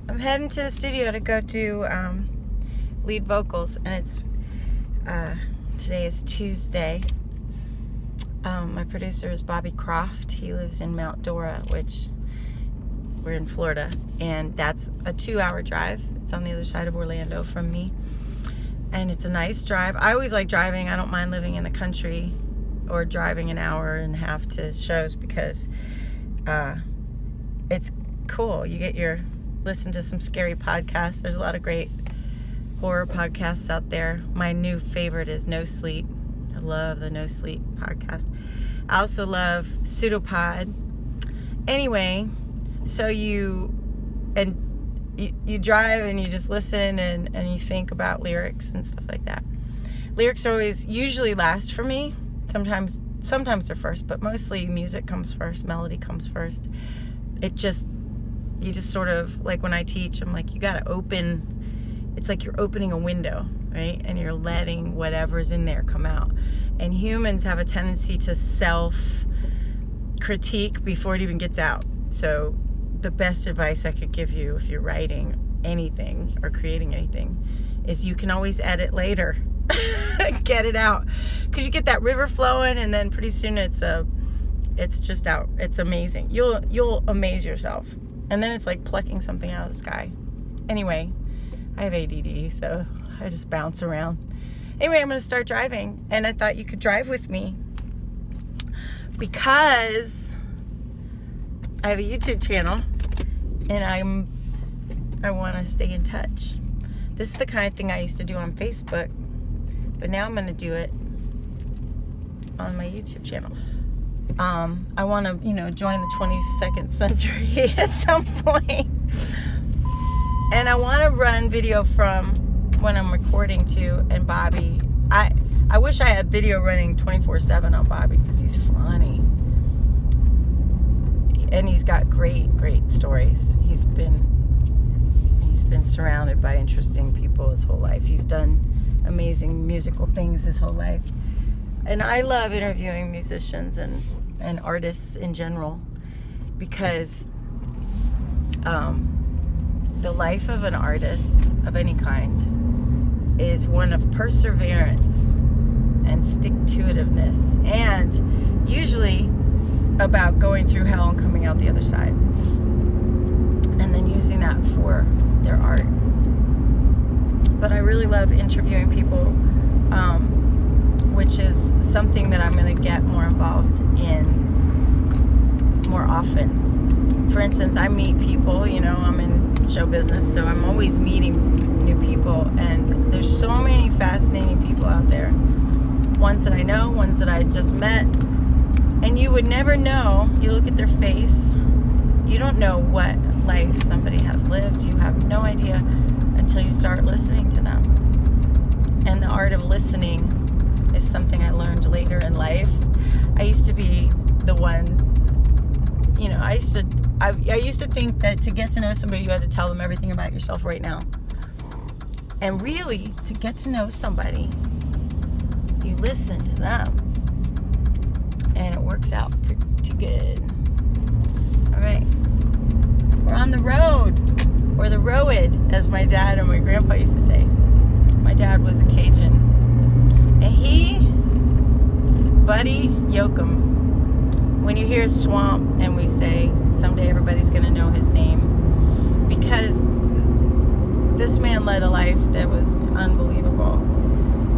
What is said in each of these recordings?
I'm heading to the studio to go do lead vocals, and it's today is Tuesday. My producer is Bobby Croft. He lives in Mount Dora, which we're in Florida, and that's a 2-hour drive. It's on the other side of Orlando from me, and it's a nice drive. I always like driving. I don't mind living in the country or driving an hour and a half to shows because it's cool. You get your listen to some scary podcasts. There's a lot of great horror podcasts out there. My new favorite is No Sleep. I love the No Sleep podcast. I also love Pseudopod. Anyway, so you drive and you just listen and you think about lyrics and stuff like that. Lyrics always usually last for me. Sometimes they're first, but mostly music comes first, melody comes first. You just sort of, like when I teach, I'm like, you gotta open, it's like you're opening a window, right? And you're letting whatever's in there come out. And humans have a tendency to self-critique before it even gets out. So the best advice I could give you if you're writing anything or creating anything is you can always edit later. Get it out. Because you get that river flowing, and then pretty soon it's just out. It's amazing. You'll amaze yourself. And then it's like plucking something out of the sky. Anyway, I have ADD, so I just bounce around. Anyway, I'm going to start driving, and I thought you could drive with me because I have a YouTube channel, and I want to stay in touch. This is the kind of thing I used to do on Facebook, but now I'm going to do it on my YouTube channel. I want to, join the 22nd century at some point. And I want to run video from when I'm recording too. And Bobby, I wish I had video running 24/7 on Bobby because he's funny. And he's got great stories. He's been surrounded by interesting people his whole life. He's done amazing musical things his whole life. And I love interviewing musicians and artists in general because the life of an artist of any kind is one of perseverance and stick-to-itiveness, and usually about going through hell and coming out the other side, and then using that for their art. But I really love interviewing people, which is something that I'm going to get more involved in more often. For instance, I meet people, I'm in show business, so I'm always meeting new people, and there's so many fascinating people out there. Ones that I know, ones that I just met, and you would never know. You look at their face, you don't know what life somebody has lived. You have no idea until you start listening to them. And the art of listening is something I learned later in life. I used to be the one, I used to think that to get to know somebody, you had to tell them everything about yourself right now. And really, to get to know somebody, you listen to them. And it works out pretty good. All right. We're on the road. Or the road, as my dad and my grandpa used to say. My dad was a Cajun. And Buddy Yoakum, when you hear Swamp and we say someday everybody's going to know his name, because this man led a life that was unbelievable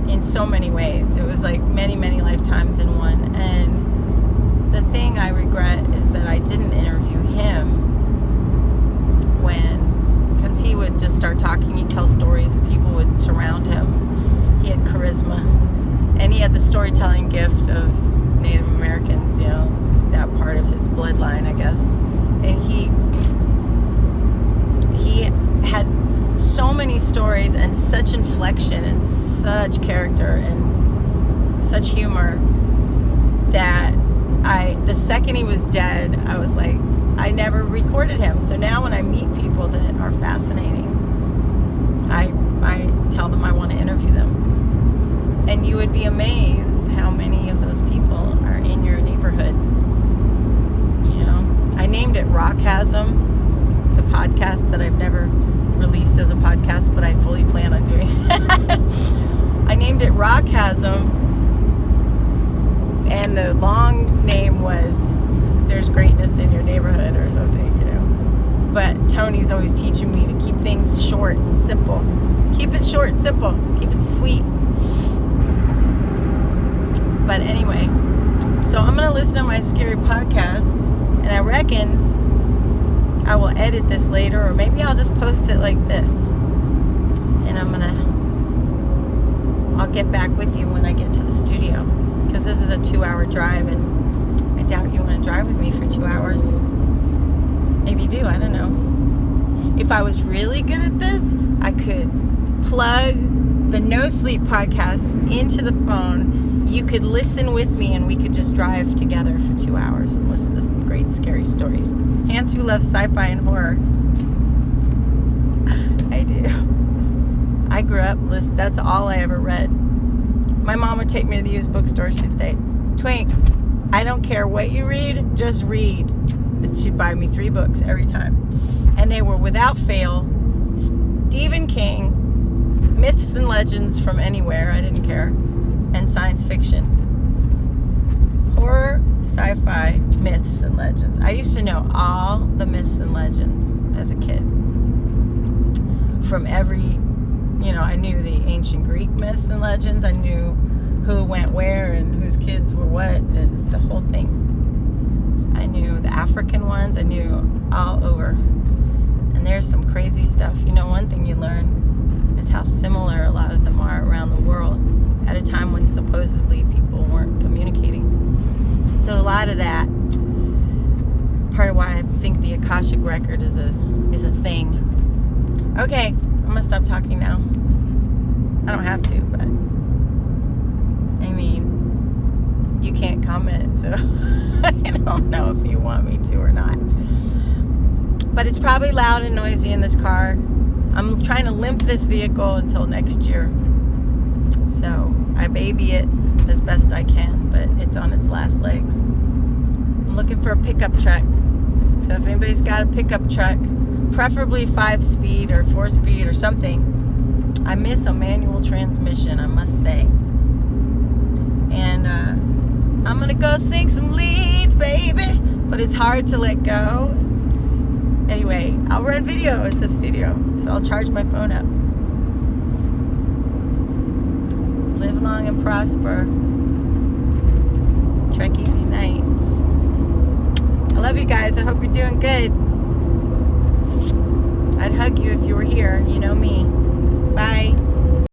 in so many ways. It was like many, many lifetimes in one. And the thing I regret is that I didn't interview him because he would just start talking, he'd tell stories, and people would surround him. He had charisma, and he had the storytelling gift of Native Americans, that part of his bloodline, I guess. And he had so many stories and such inflection and such character and such humor that the second he was dead, I was like, I never recorded him. So now when I meet people that are fascinating, I tell them I want to interview them. And you would be amazed how many of those people are in your neighborhood. I named it Rockasm, the podcast podcast that I've never released as a podcast, but I fully plan on doing. I named it Rockasm, and the long name was There's Greatness in Your Neighborhood or something, you know. But Tony's always teaching me to keep things short and simple. Keep it short and simple. Keep it sweet. But anyway, so I'm going to listen to my scary podcast, and I reckon I will edit this later, or maybe I'll just post it like this. And I'll get back with you when I get to the studio, because this is a 2-hour drive, and I doubt you want to drive with me for 2 hours. Maybe you do, I don't know. If I was really good at this, I could plug the No Sleep podcast into the phone. You could listen with me, and we could just drive together for 2 hours and listen to some great scary stories. Hands who love sci-fi and horror. I do. I grew up, that's all I ever read. My mom would take me to the used bookstore. She'd say, Twink, I don't care what you read, just read. And she'd buy me 3 books every time. And they were, without fail, Stephen King, myths and legends from anywhere, I didn't care, and science fiction. Horror, sci-fi, myths and legends. I used to know all the myths and legends as a kid. From every, I knew the ancient Greek myths and legends. I knew who went where and whose kids were what, and the whole thing. I knew the African ones. I knew all over. And there's some crazy stuff. One thing you learn is how similar a lot of them are around the world at a time when supposedly people weren't communicating. So a lot of that, part of why I think the Akashic record is a thing. Okay, I'm gonna stop talking now. I don't have to, but you can't comment, so I don't know if you want me to or not. But it's probably loud and noisy in this car. I'm trying to limp this vehicle until next year. So I baby it as best I can, but it's on its last legs. I'm looking for a pickup truck. So if anybody's got a pickup truck, preferably 5-speed or 4-speed or something. I miss a manual transmission, I must say. And I'm gonna go sing some leads, baby. But it's hard to let go. Anyway, I'll run video at the studio, so I'll charge my phone up. Live long and prosper. Trekkies unite. I love you guys. I hope you're doing good. I'd hug you if you were here. You know me.